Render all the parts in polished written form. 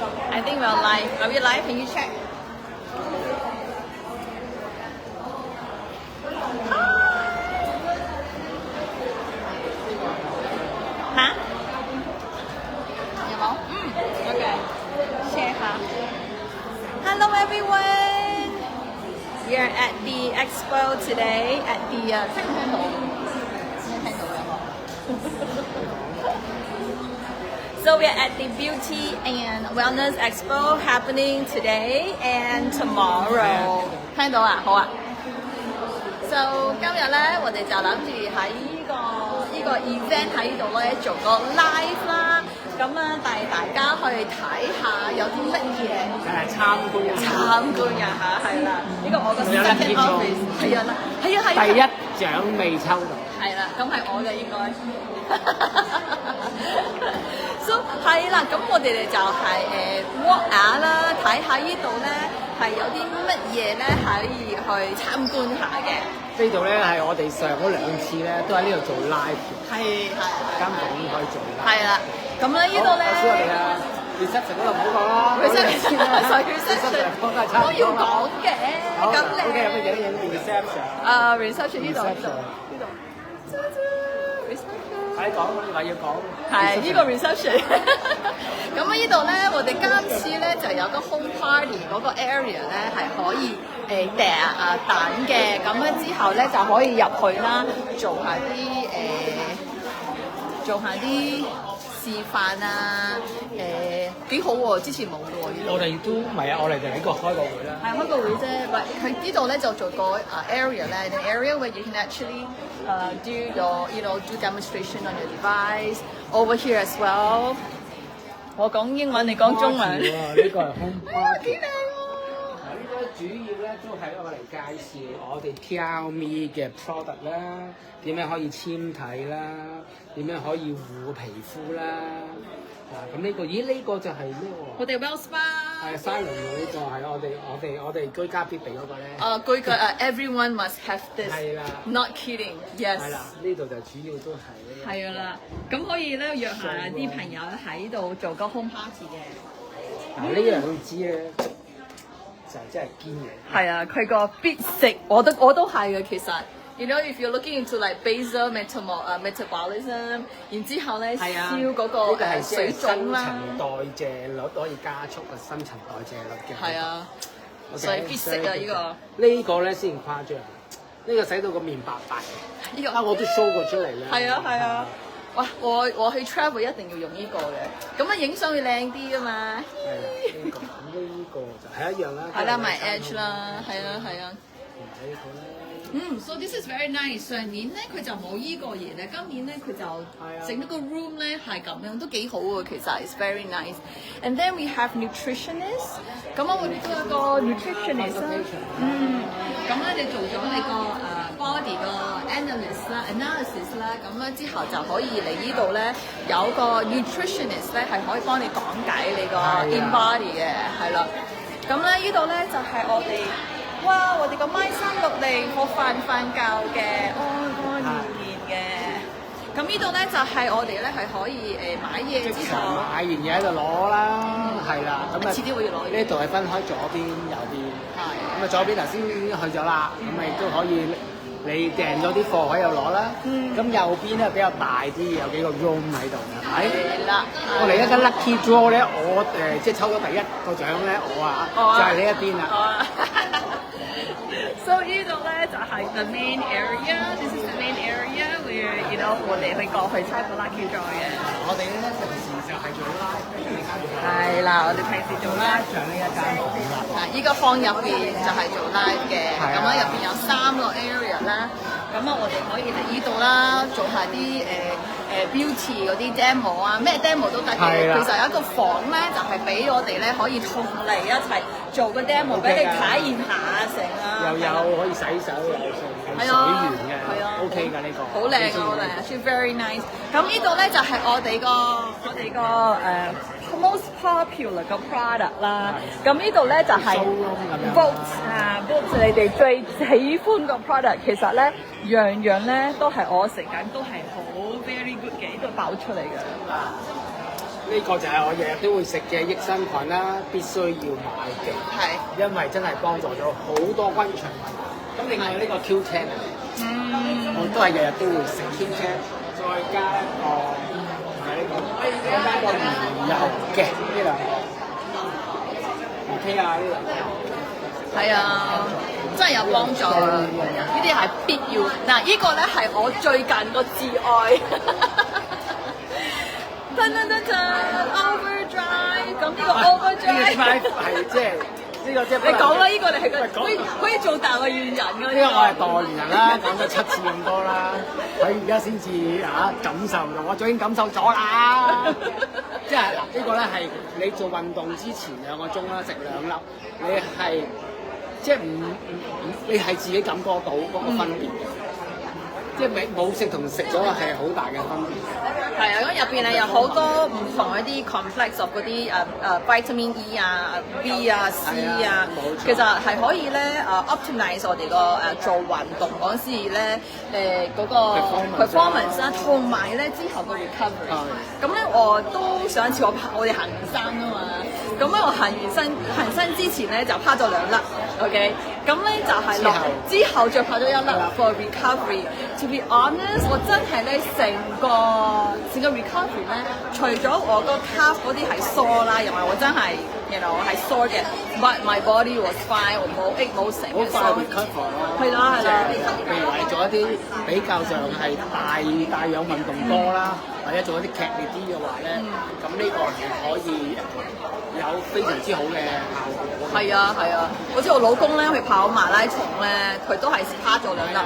I think we're live. Are we live? Can you check? Hả? Okay. Share ha. Hello everyone. We are at the expo today at the 聽唔聽到？聽到嘅嗬。So we are at the Beauty and Wellness Expo happening today and tomorrow. 聽到啊，好啊。So 今日咧，我哋就諗住喺呢個 event 喺度咧做個 live 啦，咁啊帶大家去睇下有啲乜嘢。參觀啊嚇，係啦，呢個我個 second office 係啊，第一獎未抽到。係啦，咁係我嘅應該。So 係啦，咁我哋就係walk 下啦，睇下呢度咧係有啲乜嘢咧可以去參觀下嘅。呢度咧係我哋上嗰2次咧都喺呢度做 live 嘅，係間房可以做 live。係啦，咁咧呢度咧，首先我哋啊 reception 嗰度唔好講啦，reception 都要講嘅。咁你 OK 有咩影 reception？ reception 呢度。快講，你話要講。係呢個 reception。咁啊，呢度咧，我哋今次咧就有個 home party 嗰個 area 咧係可以等嘅，咁樣之後咧就可以入去啦，做下啲示範啊，幾好喎！之前冇嘅喎呢度。我哋都唔係啊，我哋就喺個開個會啦。係開個會啫，喂，佢呢度咧就做個area 咧 ，an area where you can actually do your do demonstration on your device over here as well。我講英文，你講中文。呢個係 home party。幾靚喎！呢個主要咧都係我嚟介紹我哋 Xiaomi 嘅 product 啦，點樣可以纖體啦，點樣可以護皮膚啦。嗱，咁呢個就係咩喎？我哋 Well Spa 係 Silent 呢個係我哋居家必備嗰個咧。居家everyone must have this。係啦。Not kidding。Yes。係啦，呢度就主要都係呢個。係啊啦，咁可以咧約下啲朋友喺度做個 home party 嘅。嗱，呢兩支咧就真係堅嘅。係啊，佢個必食我都係嘅，其實。You know, if you're looking into like basal metabolism， 然之後咧燒嗰個水腫啦，新陳代謝率可以加速個新陳代謝率嘅。係啊，所以必食啊呢個。呢個咧先誇張，呢個使到個面白白嘅。呢個我都 show 過出嚟咧。係啊係啊，哇！我去 travel 一定要用呢個嘅，咁啊影相會靚啲啊嘛。係啦，呢個就係一樣啦。係啦，埋 edge 啦，係啊係啊。呢個咧。So this is very nice。上年咧佢就冇依個嘢咧，今年咧佢就整咗個 room 咧係咁樣，都幾好喎。其實 it's very nice。And then we have nutritionist。咁我哋都有個 nutritionist 啦。咁咧你做咗你個body 個 analysis 啦，咁咧之後就可以嚟呢度咧有個 nutritionist 咧係可以幫你講解你個 in body 嘅，係啦。咁咧呢度咧就係我哋。哇！我哋個咪360好瞓覺嘅，安然嘅。咁呢度咧就係我哋咧係可以買嘢之後，買完嘢喺度攞啦，係啦。咁啊，遲啲會要攞。呢度係分開左邊、右邊。係。咁啊，左邊頭先已經去咗啦，咁啊亦都可以你訂咗啲貨喺度攞啦。咁右邊咧比較大啲，有幾個 room 喺度嘅，係咪？係啦。我嚟一間 lucky draw 咧，我即係抽咗第一個獎咧，就係呢一邊啦。So 呢度咧就係 the main area。This is the main area where我哋去過去猜個 lucky draw 嘅。我哋咧平時就係做 live 呢間房。係啦，我哋平時做 live 上呢一間房啦。依個房入邊就係做 live 嘅，咁啊入邊有3個 area 啦。咁啊我哋可以嚟呢度啦，做下啲beauty 嗰啲 demo 啊，咩 demo 都得嘅。其實有一個房咧，就係俾我哋咧可以同嚟一齊做個 demo 俾你體驗下成啊。又有可以洗手，又有水源嘅，OK 㗎呢個。好靚啊，好靚啊 ，actually very nice。咁呢度咧就係我哋個 most popular 個 product 啦。咁呢度咧就係 Vote 你哋最喜歡個 product。其實咧樣樣咧都係我食緊都係好 very good 嘅，呢度爆出嚟嘅。呢個就係我日日都會食嘅益生菌啦，必須要買嘅，係因為真係幫助咗好多軍腸問題。咁另外呢個 Q10 啊，我都係日日都會食 Q10，再加一個係呢個，再加個魚油嘅呢兩個，OK 啊呢兩個。係啊，真係有幫助啊！呢啲係必要。嗱，呢個咧係我最近個至愛。Overdrive， 咁呢個 Overdrive 係即係呢個即係你講啦，呢個你係可以做大個語人㗎。呢個我係代言人啦，講咗7次咁多啦，佢而家先至感受到，我早已經感受咗啦。即係嗱，呢個咧係你做運動之前2個鐘啦，食2粒，你係即係你係自己感覺到嗰個分別嘅。即係冇食同食咗係好大嘅分別。係啊，咁入邊咧有好多唔同一啲 complex of 嗰啲vitamin E 啊、B 啊、C 啊，其實係可以咧optimize 我哋個做運動嗰時咧嗰個 performance 啦，同埋咧之後個 recovery。咁咧我都上一次我哋行山啊嘛，咁咧我行山之前咧就拋咗2粒 ，OK， 咁咧就係之後再拋咗1粒 for recovery。To be honest， 我真係咧成個 recovery 咧，除咗我個 calf 嗰啲係 sore 啦，又係我真係我係 sore 嘅 ，but my body was fine， 我冇成好快 recover 咯。係啦係啦。譬如話你做一啲比較上係大氧運動多啦，或者做一啲劇烈啲嘅話咧，咁呢個係可以有非常之好嘅效果。係啊係啊，好似我老公咧去跑馬拉松咧，佢都係趴咗2粒。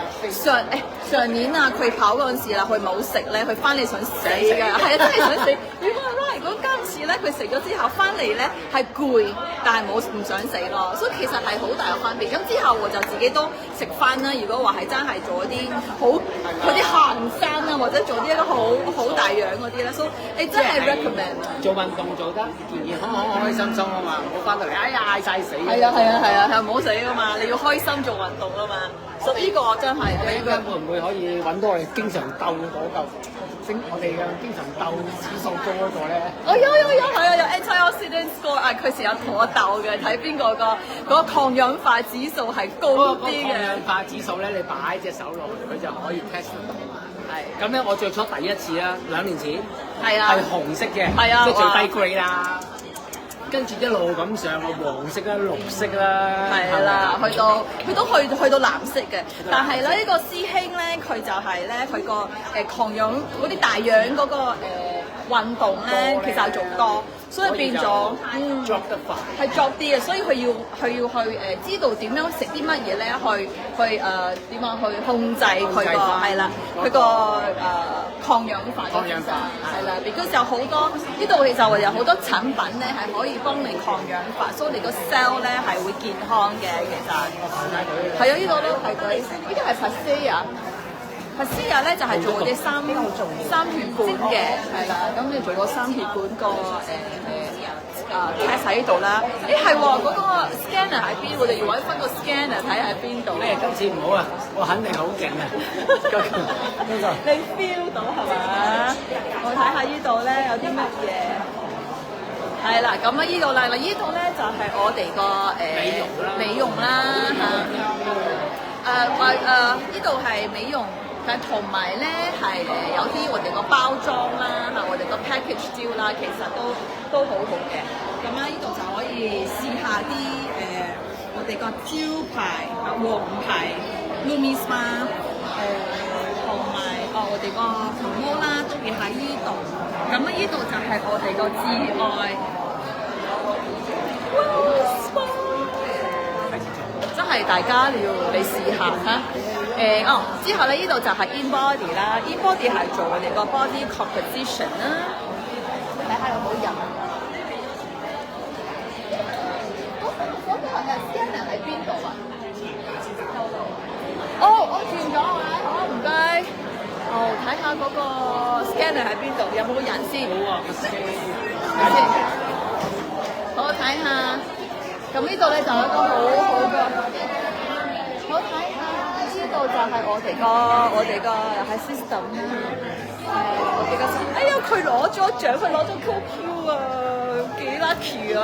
上年啊，佢跑嗰陣時啦，佢冇食咧，佢翻嚟想死㗎，係啊，真係想死。如果今次咧佢食咗之後翻嚟咧係攰，但係唔想死咯，所以其實係好大嘅分別。咁之後我就自己都食翻啦。如果話係真係做一啲嗰啲行山啊，或者做啲一個好大樣嗰啲咧，所以你真係 recommend 做運動做得健健康康、開開心心啊嘛，唔好翻到嚟哎呀嗌曬死。係啊，唔好死啊嘛，你要開心做運動啊嘛。所以呢個真係你會唔會可以揾到我哋經常鬥嗰嚿我哋嘅經常鬥指數高嗰個咧？係啊，有 antioxidant score 啊，佢成日同我鬥嘅，睇邊個嗰個抗氧化指數係高啲嘅。抗氧化指數咧，你擺隻手落去，佢就可以 test 到。係。咁咧，我最初第一次啦，2年前。係啊。係紅色嘅。係啊。即係最低 grade 啦。跟住一路咁上，黃色啦、綠色啦，係啦，去到藍色嘅。但係咧，呢個師兄咧，佢就係咧，佢個抗氧嗰啲大氧嗰個運動咧，其實係做多，所以變咗作得快，係作啲嘅。所以佢要去知道點樣食啲乜嘢咧，去點樣去控制佢個係啦，佢個抗氧化嘅其實係啦。because 有好多呢度其實有好多產品咧係可以幫你抗氧化，所以你個 cell 咧係會健康嘅。其實係啊，呢度都係佢，呢啲係 Pasea 咧就係做嗰啲三血管嘅，係啦。咁你做個3血管個test 喺度啦。係喎，嗰個 scanner 喺邊？我哋要揾翻個 scanner 睇喺邊度。咩？今次唔好啊！我肯定好勁啊！你 feel 到係嘛？我睇下呢度咧有啲乜嘢。係啦，咁啊呢度啦，呢度咧就係我哋個美容啦嚇。呢度係美容。但同埋咧係有啲我哋個包裝啦我哋個 package deal 啦，其實都好好嘅。咁呢度就可以試下啲我哋個招牌王牌 Lumi Spa 同埋我哋個毛毛啦，特別喺呢度。咁呢度就係我哋個至愛。真係大家你試下嚇。之後咧呢度就係 InBody 啦 ，InBody 係做我哋個 body composition 啦。睇下有冇人。嗰個scanner 喺邊度啊？我轉咗啊！好唔該。睇下嗰個 scanner 喺邊度，有冇人先？好啊，我睇下。咁呢度咧就有一個好好嘅，好睇下。呢度就係我哋個係 system 啦。我記得先。哎呀，佢攞咗獎，佢攞咗 QQ 啊，幾 lucky 啊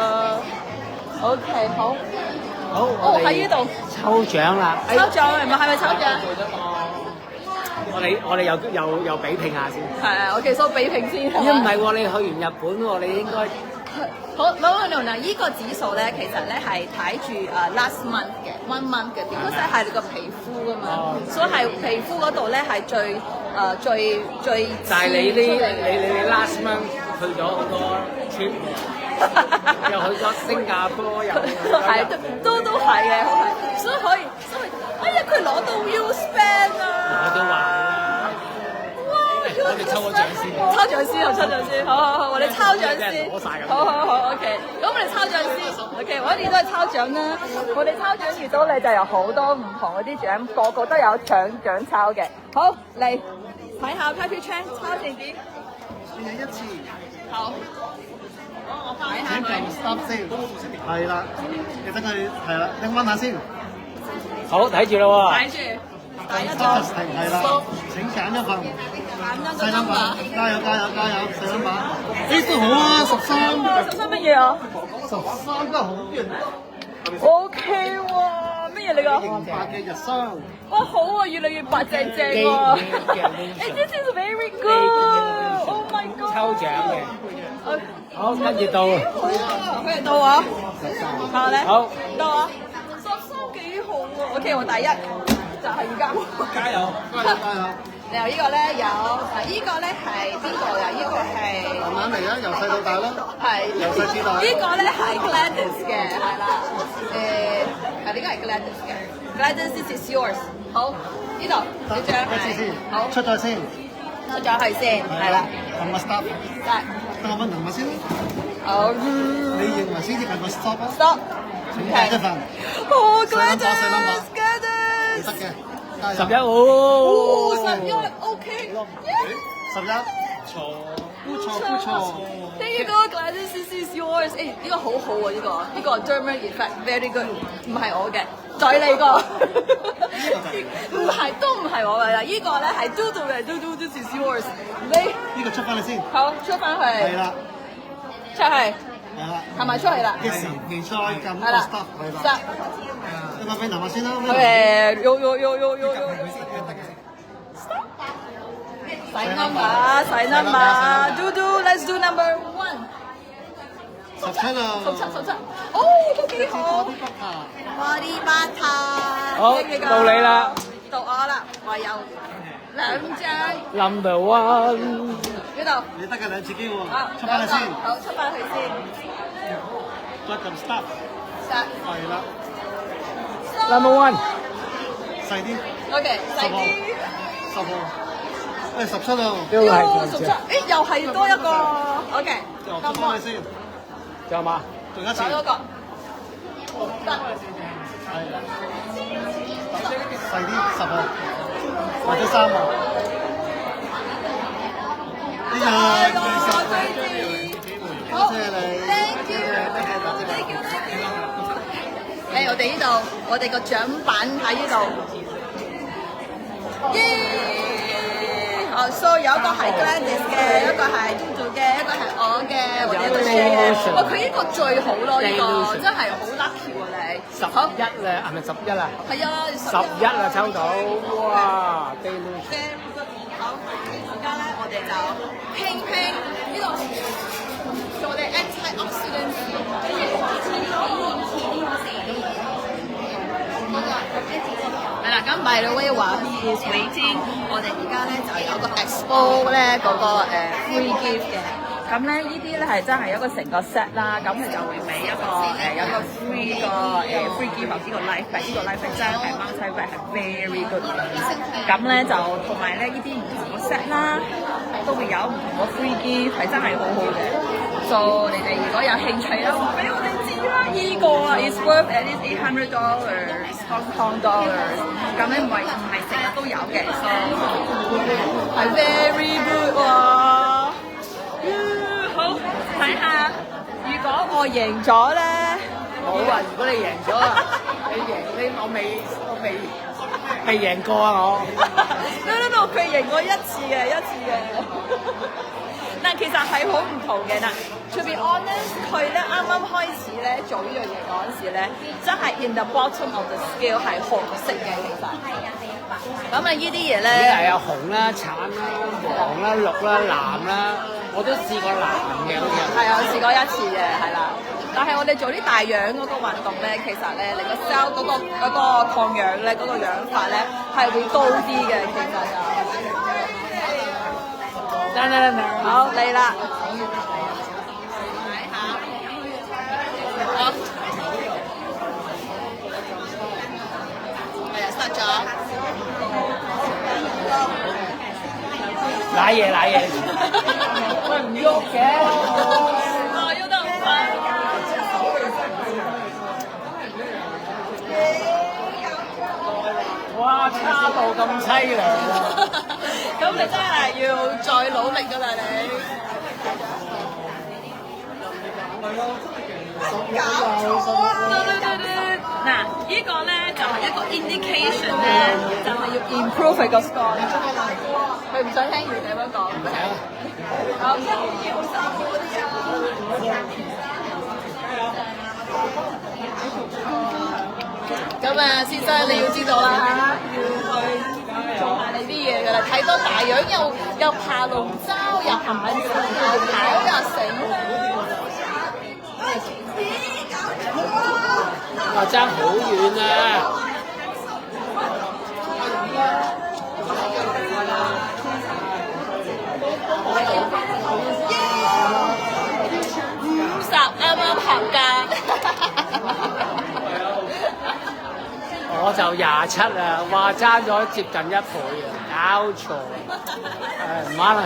！OK， 好。好，哦，喺呢度抽獎啦！抽獎係咪抽獎？我哋又比拼下先。係啊，我其實我比拼先。咦唔係喎，你去完日本喎，你應該好嗱，依個指數咧，其實咧係睇住last month 嘅 1 month 嘅，because 係你個皮膚㗎嘛，所以係皮膚嗰度咧係最就係你 last month 去咗好多 trip， 又去咗新加坡，又係都係嘅，所以哎呀佢攞到 U-Span 啊！我都話。我哋抽個獎先，抽獎先，好，我哋抽獎先，好，OK，咁我哋抽獎先 ，OK， 我哋都係抽獎啦，我哋抽獎遇到你就有好多唔同嗰啲獎，個個都有獎抽嘅，好嚟睇下 Papi Chan 抽定點？先有一次，好，我睇下佢 stop 先，係啦，你等佢係啦，拎翻下先，好睇住啦喎，睇住，第一張，係啦，請揀一份。細粒把，加油！細粒把，呢都好啊，13乜嘢啊？13都好嘅。 ？OK 喎，乜嘢嚟㗎？型白嘅日霜。哇，好啊，越嚟越白淨喎。This is very good. Oh my god. 抽獎嘅。好，跟住到。佢係到我。睇下咧。好。到我。13幾好啊！OK， 我第一就係而家。加油！然後呢個咧有，呢個咧係邊個㗎？呢個係慢慢嚟啊，由細到大啦。係由細至大。呢個咧係 Gladys 嘅，係啦。呢個係 Gladys 嘅。Gladys this is yours。好，呢度呢張係。好，出咗先。出咗去先，係啦。同個 stop。得。等我問同我先。好。你認為先至係個 stop 啊 ？Stop。請揀一份。哦，Gladys。你得嘅。 11哦，11 OK， 11錯，不錯。呢個 Gladys this is yours， 誒呢個好好喎，呢個 Derma effect very good， 唔係我嘅，再你個，唔係都唔係我嘅啦，呢個咧係 Dodo 嘅 ，Dodo this is yours， 你呢個出翻嚟先，好出翻去，係啦，出去，係啦，係咪出去啦？一時未再撳個 stop 係啦。 你話俾男下先啦。細 number，do，let's do number 1。17啦。17，哦，都幾好。Body butter。好，到你啦。到我啦，我有2張。Number 1。呢度。你得嘅2次機會。出翻翻去先。好，出翻去先。再撳 stop。係啦。 Number 1。細啲。OK， 細啲。10號。17啦。都係17，誒又係多一個。OK。出翻去先。仲有嘛？仲有一次。多一個。得。係啦。細啲10號。或者3號。呢個好，謝你。Thank you。誒，我哋呢度，我哋個獎品喺呢度。耶！哦，所以有一個係 Gladys 嘅，一個係 Dodo 嘅，一個係我嘅，或者一個 share 嘅。哇，佢呢個最好咯，呢個真係好 lucky 喎你。11啦，係咪11啊？係啊，11啊，抽到，哇 ！Delusion。好，而家咧我哋就拼呢度，做我哋 antioxidant。係啦，咁 by the way 話 he is waiting， 我哋而家咧就有個 expo 咧嗰個free gift 嘅，咁咧呢啲咧係真係一個成個 set 啦，咁佢就會俾一個有個 free 個free gift 呢個 life pack，呢個 life pack 真係 multi pack 係 very good， 咁咧就同埋咧呢啲唔同嘅 set 啦，都會有唔同嘅 free gift 係真係好好嘅，所以你哋如果有興趣啦，話俾我哋知啦，呢個啊 is worth at least $800 Hong Kong dollars， 咁咧唔係成日都有嘅，所以係 very good 喎。好，睇下，如果我贏咗咧，好啊！如果你贏咗啊，我未贏過啊我。no，佢贏過一次嘅，嘅。嗱，其實係好唔同嘅嗱。To be honest， 佢咧啱啱開始咧做呢樣嘢嗰陣時咧，真係 in the bottom of the scale 係紅色嘅其實。咁啊，呢啲嘢咧，依係有紅啦、橙啦、黃啦、綠啦、藍啦，我都試過藍嘅好似。係啊，我試過一次嘅，係啦。但係我哋做啲大氧嗰個運動咧，其實咧你個 cell 嗰個抗氧咧嗰個氧化咧係會高啲嘅，其實就。好嚟啦。好。係啊，start 咗。瀨嘢，喂唔喐嘅。喐得好快。哇，差到咁凄涼啊！咁你真係要再努力㗎啦你。嗱，呢個咧就係一個 indication 咧，就係要 improve 佢個 score。佢唔想聽完你咁講。好，1、2、3嗰啲啊。咁啊，先生你要知道啦，要去做下你啲嘢㗎啦，睇到大樣又爬龍舟，又行緊又跑又繩。哇，爭好遠啊！50啱啱合格。我就27啊，哇爭咗接近1倍啊，搞錯！唔啱啦，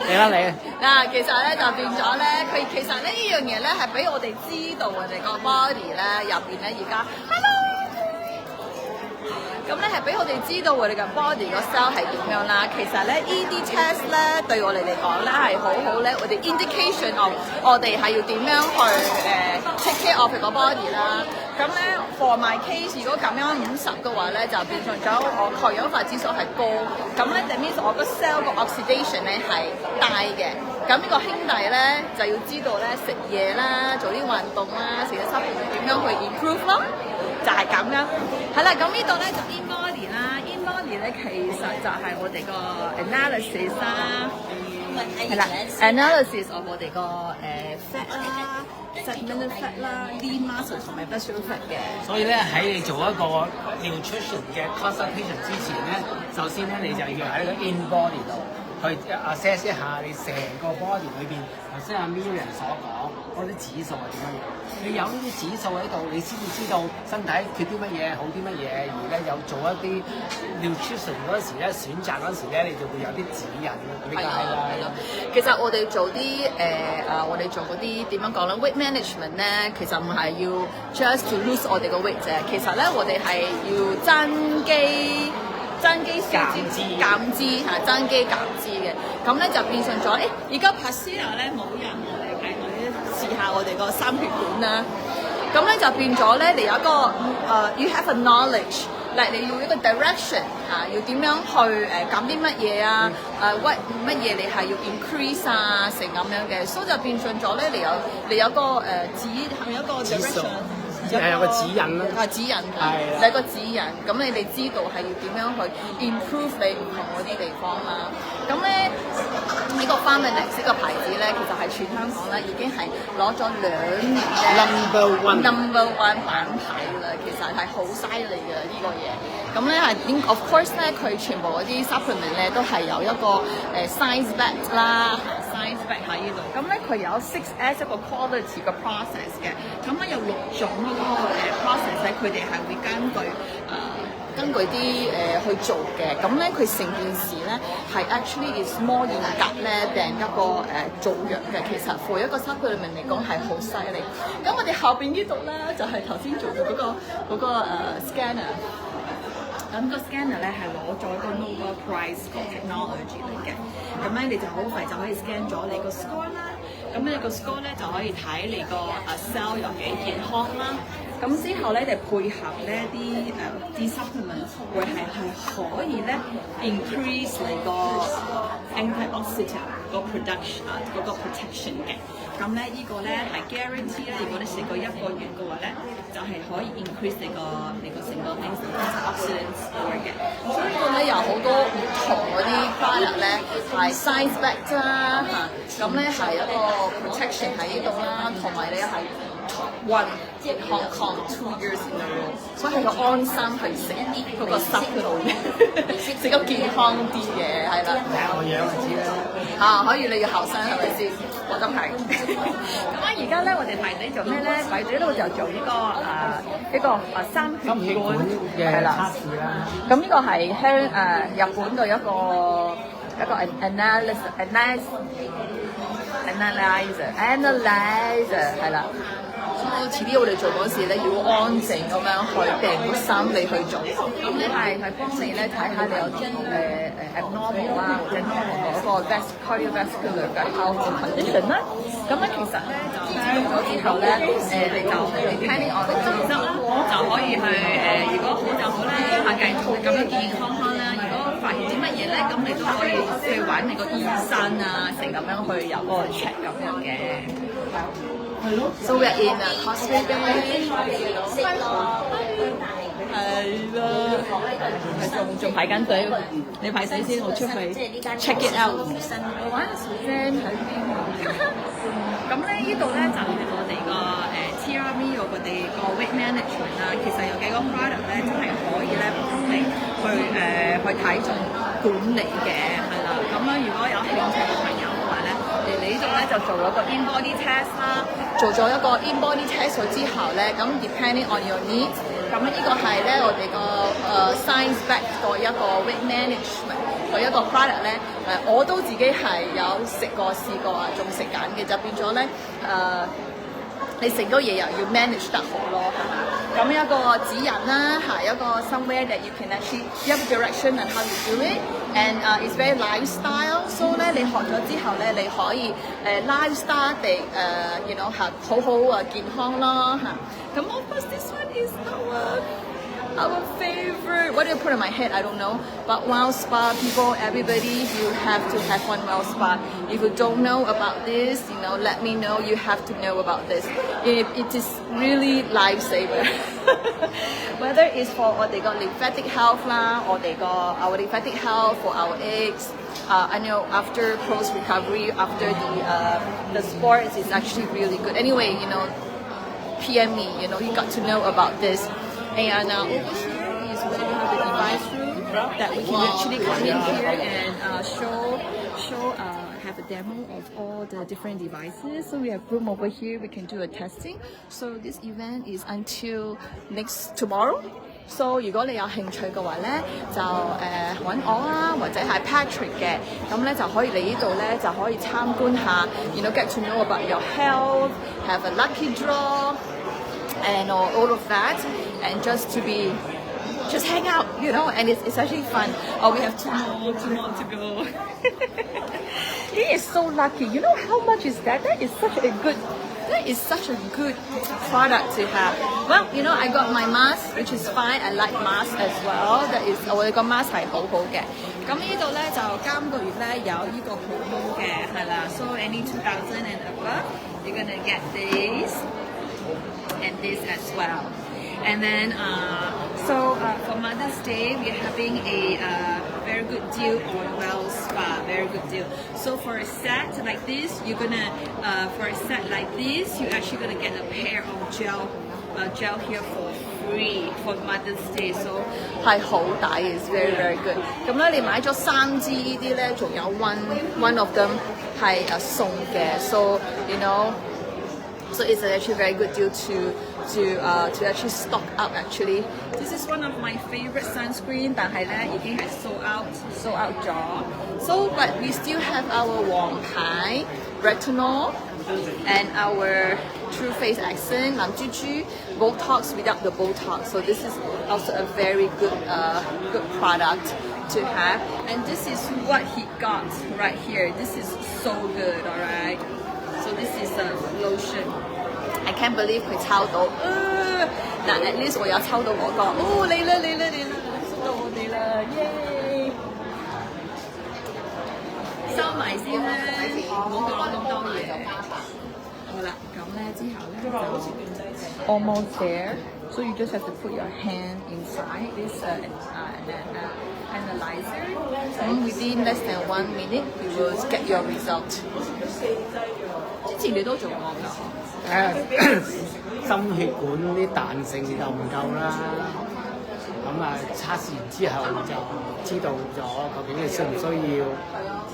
你啦你。嗱，其實咧就變咗咧，佢其實咧呢樣嘢咧係俾我哋知道我哋個 body 咧入邊咧而家 hello。咁咧係俾我哋知道我哋嘅 body 個 cell 係點樣啦。其實咧呢啲 test 咧對我哋嚟講咧係好好咧，我哋 indication of 我哋係要點樣去take care of 個 body 啦。咁咧 for my case 如果咁樣50嘅話咧，就變成咗我抗氧化指數係高。咁咧 that means 我個 cell 個 oxidation 咧係大嘅。咁呢個兄弟咧就要知道咧食嘢啦，做啲運動啦，食咗濕片點樣去 improve 咯。就係咁樣，係啦，咁呢度咧就 in body 啦 ，in body 咧其實就係我哋個 analysis 啦，係啦 ，analysis of 我哋個fat 啦 segmental fat 啦 lean muscle 同埋 visceral fat 嘅。所以咧喺你做一個 nutrition 嘅 consultation 之前咧，首先咧你就要喺個 in body 度去 assess 一下你成個 body 裏邊，頭先阿 Miriam 所講嗰啲指數係點樣樣。你有呢啲指數喺度，你先至知道身體缺啲乜嘢，好啲乜嘢，而咧有做一啲 nutrition 嗰時咧選擇嗰時咧，你就會有啲指引咁解啦。係咯，其實我哋做啲我哋做嗰啲點樣講咧 weight management 咧，其實唔係要 just to lose 我哋個 weight 啫，其實咧我哋係要增肌減脂嚇，增肌減脂嘅，咁咧就變成咗而家 Pasila 咧冇人我哋係試下我哋個3血管啦，咁咧就變咗咧你有一個you have a knowledge，你要一個 direction 要點樣去減啲乜嘢啊乜嘢你係要 increase 啊成咁樣嘅，所以就變成咗咧你有個有一個 direction。係有個指引啦，指引㗎，你有個指引，咁你哋知道係要點樣去 improve 你唔同嗰啲地方啦。咁咧呢個 Pharmanex 呢個牌子咧，其實係全香港咧已經係攞咗2年嘅 number one 版牌啦，其實係好犀利嘅呢個嘢。咁咧係 of course 咧，佢全部嗰啲 supplement 咧都係有一個science back 啦。science back 喺呢度，咁咧佢有6S 一個 quality 嘅 process 嘅，咁咧有6種嗰個process 咧，佢哋係會根據啲去做嘅，咁咧佢成件事咧係 actually is more 嚴格咧定一個做藥嘅，其實 for 一個 supplement 嚟講係好犀利。咁我哋後邊呢度咧就係頭先做嘅嗰個scanner。咁個 scanner 咧係攞咗個 Nobel Prize 個 technology 嚟嘅，咁咧你就好快就可以 scan 咗你個 score 啦，咁你個 score 咧就可以睇你個cell 有幾健康啦，咁之後咧，你配合呢啲 supplement 會係可以咧 increase 你個 antioxidant 個 production 嗰個 protection 嘅。咁咧呢個咧係 guarantee 咧，如果你食過1個月嘅話咧，就係可以 increase 你個成個 antioxidant score 嘅。所以呢個咧有好多唔同嗰啲 product 咧係 science backed 啦嚇，咁咧係一個 protection 喺呢度啦，同埋你係 one in Hong Kong 2 years in a row， 所以係個安心去食嗰個 supplement， 食得健康啲嘅係啦。睇下我樣就知啦。可以你要後生係咪先？我都係。咁啊，而家咧我哋排隊做咩咧？排隊咧我就做呢個心血管嘅測試啦。咁呢個係日本嘅一個 analyzer 係啦。遲啲我哋做嗰時咧，要安靜咁樣去訂個心理去做，咁咧係幫你咧睇下你有abnormal 啦，或者 normal 嗰個 cardiovascular 嘅 health condition 啦。咁咧其實咧就做咗之後咧，你就depending on 你質啦，就可以去如果好就好啦，下繼續咁樣健健康康啦。如果發現啲乜嘢咧，咁你都可以去揾你個醫生啊，成咁樣去有個 check 咁樣嘅。So we're in Causeway Bay， 係啦，仲排緊隊，你排隊先，我出去 check it out。我玩Suzanne喺邊啊？咁咧呢度咧就係我哋個TRME 我哋個 weight management 啦，其實有幾個 product 咧真係可以咧幫你去體重管理嘅，係啦。咁樣如果有興趣嘅朋友嘅話咧，嚟呢度咧就做咗個 in-body test 啦，做咗一個 in-body test 之後咧，咁 depending on your needs， 咁呢個係咧我哋個science back 個一個 weight management 個一個 product 咧，我都自己係有試過啊，仲食緊嘅，就變咗咧你食多嘢又要 manage 得好咯，係嘛？咁一個指引啦，係一個 somewhere that you can actually give direction and how you do it，and it's very lifestyle。So 咧，你學咗之後咧，你可以lifestyle 地you know 係好好健康咯嚇。咁 of course this one is our favorite. What do you put on my head? I don't know. But Wow Spa people, everybody, you have to have one Wow Spa. If you don't know about this, you know, let me know. You have to know about this. It is really lifesaver. Whether it's for 我哋個 lymphatic health 啦，我哋個 our lymphatic health for our eggs. I know after post recovery, after the sports, it's actually really good. Anyway, you know, PM me. You know, you got to know about this. And over here is where we have the device room that we can actually come in here and show have a demo of all the different devices. So we have room over here. We can do a testing. So this event is until tomorrow. So 如果你有興趣嘅話咧，就揾我啊，或者係 Patrick 嘅，咁咧就可以嚟呢度咧，就可以參觀下 ，you know, get to know about your health, have a lucky draw. And all of that, and just hang out, you know, and it's actually fun. Oh, we have two more to go. He is so lucky. You know how much is that? That is such a good product to have. Well, you know, I got my mask, which is fine. I like mask as well. That is 我哋個 mask 係好好嘅。咁呢度咧就今個月咧有呢個 promo 嘅，係啦。So any 2,000 and above, you're gonna get this. And this as well. And then, for Mother's Day, we're having a very good deal on Well Spa. Very good deal. So for a set like this, you're actually gonna get a pair of gel here for free for Mother's Day. So 係好抵 is very very good. 咁咧，你買咗3支呢啲咧，仲有 one of them 係送嘅。So you know. So it's actually a very good deal to actually stock up actually. This is one of my favorite sunscreen, 但係咧已經係sold out咗。So but we still have our 黃牌 retinol and our True Face Accent 藍珠珠 Botox without the Botox. So this is also a very good product to have. And this is what he got right here. This is so good, alright. So this is a lotion. I can't believe 佢抄到，但 at least 我有抽到我個，哦你啦，收到我哋啦，耶！收埋先啦，唔好講咁多嘢。好啦，咁咧之後咧就 almost there, so you just have to put your hand inside this analyzer, and within less than 1 minute you will get your result. 之前你都做過㗎？心血管啲彈性夠唔夠啦？咁啊測試完之後就知道咗究竟你需唔需要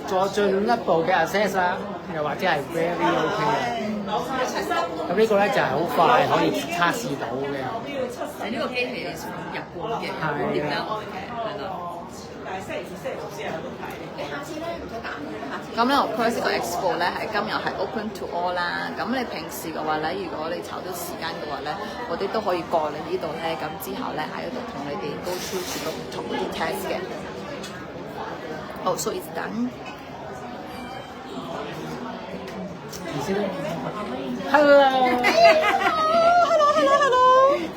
再進一步嘅 assess 啦，又或者係 very OK 嘅。咁呢個咧就係好快可以測試到嘅。係呢個機器係從日本嘅，點解我嘅係啦？咁咧，我 Perth 個 Expo 咧係今日係 open to all 啦。咁你平時嘅話咧，如果你籌到時間嘅話咧，我哋都可以過嚟呢度咧。咁之後咧喺度同你哋 go through 全部唔同嗰啲 test 嘅。Oh, so it's done. Hello.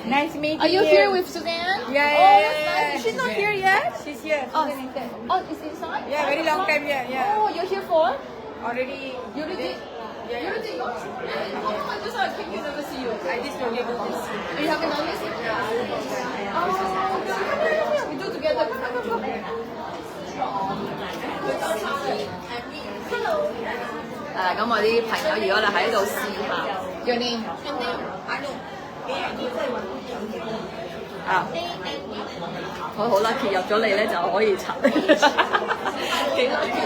Nice meeting you. Are you here with Suzanne? Yeah. She's not here yet. She's here. Oh, it's inside? Yeah, very long time here. Yeah. Oh, you're here for? Already. You already? Yeah. You already? Oh, I just I came here never see you. I just only do this. You haven't done this? Oh, come here. We do together. Come. Hello. 咁我啲朋友，如果你喺度試下，Your name？啊，好 lucky 入咗嚟咧就可以查，幾 lucky。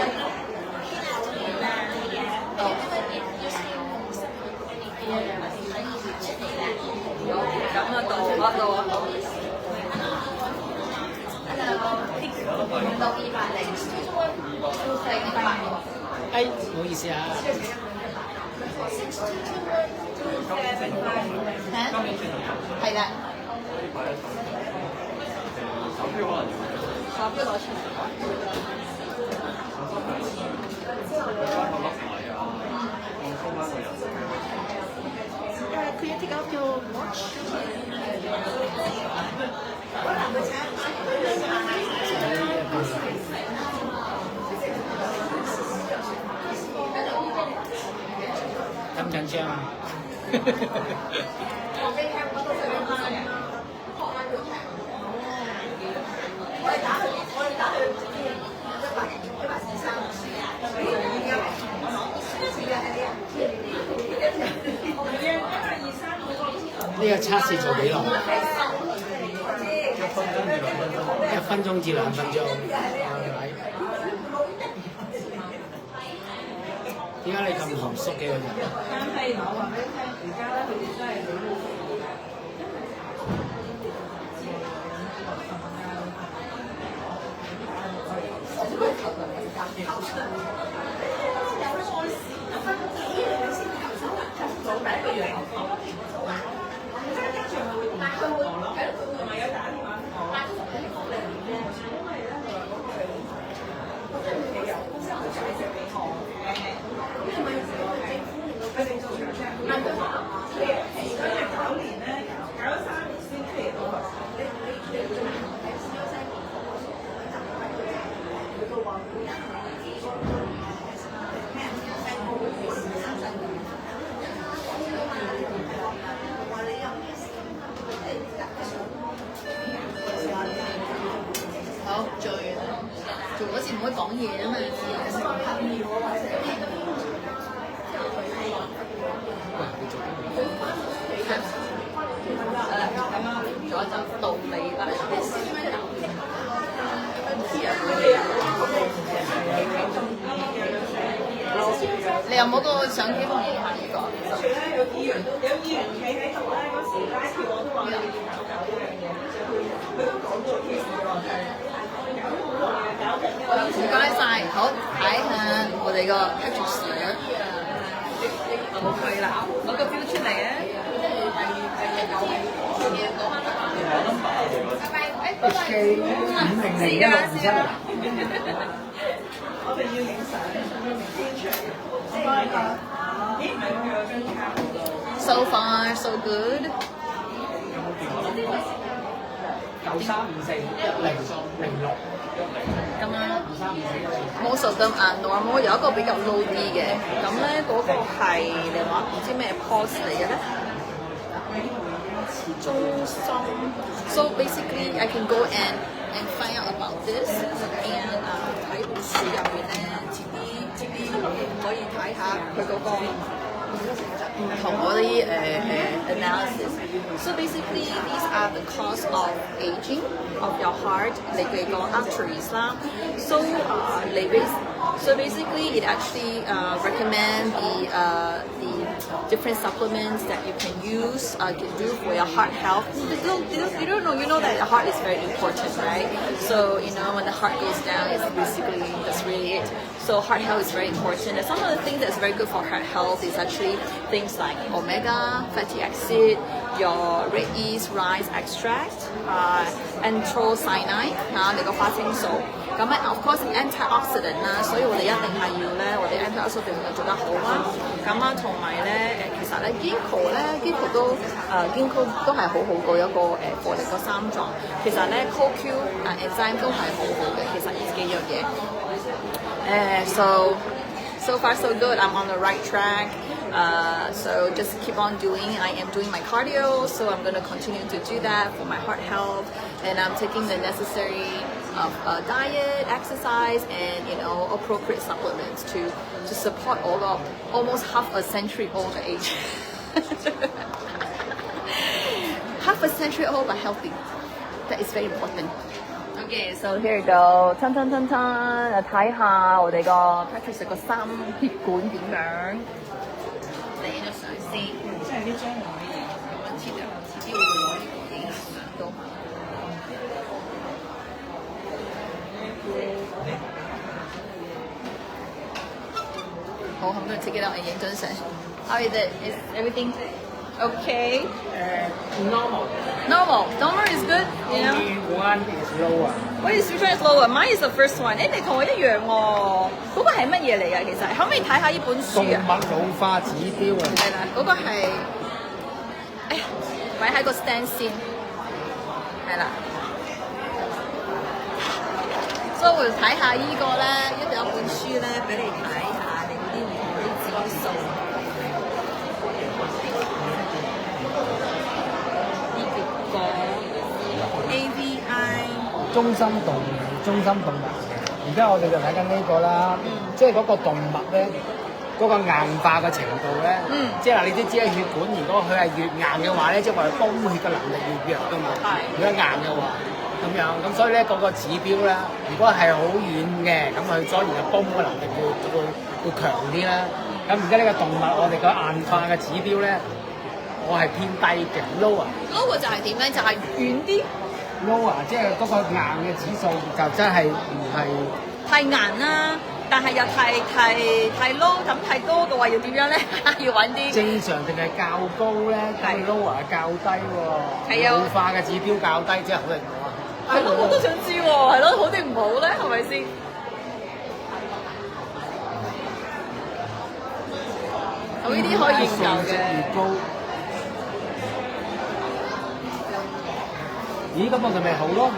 咁啊到啊。唔好意思啊。係啦。手錶攞出嚟。Could you take out your watch? 咁緊張啊！呢個測試做幾耐？1分鐘至2分鐘。點解你咁含蓄嘅個人？我話俾你聽，而家咧佢哋真係好做完啦，做嗰時唔可以講嘢啊嘛。做一陣道理啦。你有冇個相機幫我影下呢個？有議員企喺度咧，嗰時拉票我都話要搞呢樣嘢，佢都講咗件事喎。唔該晒，好睇下我哋個 picture。好貴啦，攞個標出嚟啊！我哋要影相，So far, so good. 93541006咁樣 most of them are normal， 有一個比較 low 啲嘅，咁咧嗰個係你話唔知咩 pulse 嚟嘅咧？中心。So basically I can go and find out about this and 喺本書入邊咧，遲啲可以睇下佢嗰個唔同嗰啲analysis。So basically these are the cause of aging of your heart， 你嘅個 arteries 啦。So basically it actually recommend the different supplements that you can use can do for your heart health. You don't know, you know that the heart is very important, right? So you know when the heart goes down, it's basically that's really it. So heart health is very important. And some of the things that's very good for heart health is actually things like omega fatty acid, your red yeast rice extract, anthocyanine 你個花青素。咁咧 of course antioxidant 啦，所以我哋一定係要咧，我哋 antioxidant 要做得好啦。咁啊，同埋咧其實咧 ginkgo 都係好好過一個活力個三臟。其實咧 CoQ enzyme 都係好好嘅，其實呢幾樣嘢。So far so good. I'm on the right track. So just keep on doing. I am doing my cardio, so I'm going to continue to do that for my heart health. And I'm taking the necessary diet, exercise, and appropriate supplements to support almost half a century old age. Half a century old but healthy. That is very important. Okay, so here you go. 睇下我哋個 Patricia 個心血管點樣。你影咗相先。即係呢張唔可以。咁樣遲啲會攞呢個影相都。好，I'm gonna take it out and 影張相。How is it? Is everything okay? Normal is good. You know. One is lower. Which one is lower? Mine is the first one. 你同我一樣喎。嗰個係乜嘢嚟㗎？其實可唔可以睇下呢本書啊？動脈老化指標啊。係啦，嗰個係，哎呀，擺喺個 stand 先，係啦。所以我睇下呢個咧，有本書咧俾你睇下你嗰啲唔同啲指數。AVI 中心動脈，而家我哋就睇緊呢個啦，即係嗰個動脈咧，嗰個硬化嘅程度咧，即係嗱，你都知啦，血管如果佢係越硬嘅話咧，即係我哋泵血嘅能力越弱噶嘛，如果硬嘅話，咁樣，咁所以咧嗰個指標咧，如果係好軟嘅，咁佢所以就泵嘅能力會強啲啦。咁而家呢個動脈我哋個硬化嘅指標咧，我係偏低嘅 lower 就係點咧？就係軟啲。lower 即係嗰個硬嘅指數就真係唔係太硬啦，但係又太 low， 咁太高嘅話要點樣咧？要揾啲正常定係較高咧？咁 lower 較低喎，老化嘅指標較低，即係好定唔好啊？係咯，我都想知喎，係咯，好定唔好咧？係咪先？咁呢啲可以研究嘅。咦，咁我哋咪好咯，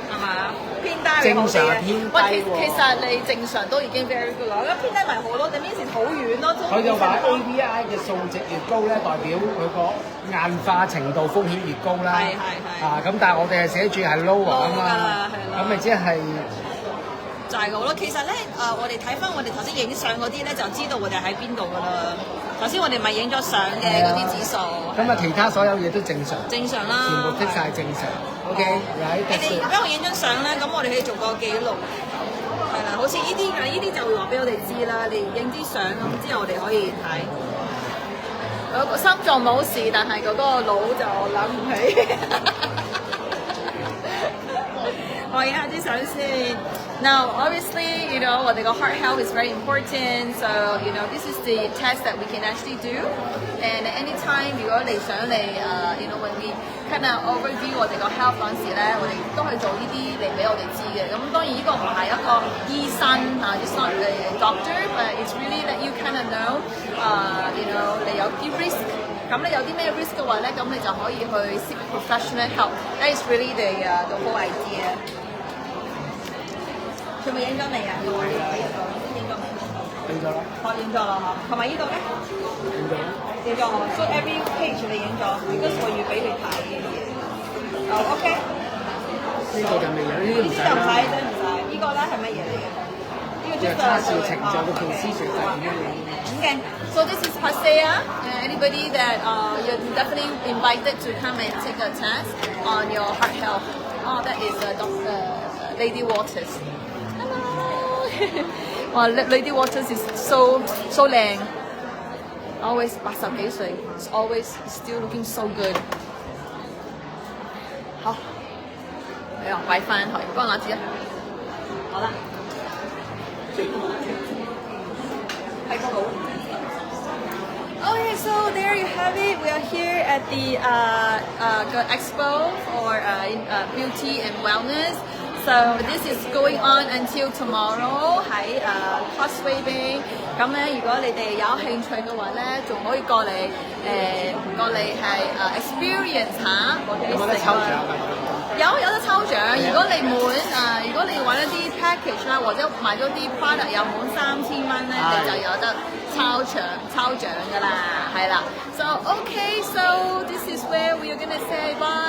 係嘛？偏低咪好啲正常偏低喎。其實你正常都已經 very good 啦，咁偏低咪好咯，你面前好遠咯。佢就話 AVI 嘅數值越高咧，代表佢個硬化程度風險越高啦。係。咁但係我哋係寫住係 lower 啊嘛，咁咪即係。就係好咯，其實咧我哋睇翻我哋頭先影相嗰啲咧，就知道我哋喺邊度噶啦。頭先我哋咪影咗相嘅嗰啲指數。咁啊，其他所有嘢都正常。正常啦。全部剔晒正常。OK，你哋俾我影張相咧，咁我哋可以做個記錄。係啦，好似呢啲嘅，呢啲就會話俾我哋知啦。你影啲相咁之後，我哋可以睇。嗰個心臟冇事，但係嗰個腦就諗唔起。我影下啲相先。Now, obviously, what the heart health is very important. So, this is the test that we can actually do. And anytime, 如果你想嚟when we kind of overview 我哋個 health 嗰陣時咧，我哋都去做呢啲嚟俾我哋知嘅。咁當然呢個唔係一個醫生it's not a doctor, but it's really that you kind of know, 你有啲 risk 咁你有啲咩 risk 嘅話咧，咁你就可以去 seek professional help. That is really the whole idea. 佢咪影咗未啊？影咗未？影咗啦，影咗啦嗬。同埋呢度咧？影咗啦。影咗嗬。So every page 你影咗，because 我要俾你睇嘅嘢。OK。呢個就未有，呢啲唔使呢啲就唔使，啦。真唔使。呢個咧係乜嘢嚟嘅？呢個就係測試程序嘅 procedure 就係點樣影。Okay, so this is Pasea. Anybody that you're definitely invited to come and take a test on your heart health. Oh, that is Dr. Lady Waters. Hello. Wow, Lady Waters is so 靚 always 80幾歲 always still looking so good. 好，係啊，擺翻台，幫我知啊。好啦。Okay, so there you have it. We are here at the expo for beauty and wellness. So this is going on until tomorrow 喺Causeway Bay。咁咧，如果你哋有興趣嘅話咧，仲可以過嚟係experience 下我哋有冇得抽獎㗎？有得抽獎，如果你如果你揾一啲 package 啦，或者買咗啲 product 有滿3000蚊咧，你就有得抽獎㗎啦，係啦。So okay, so this is where we are gonna say bye.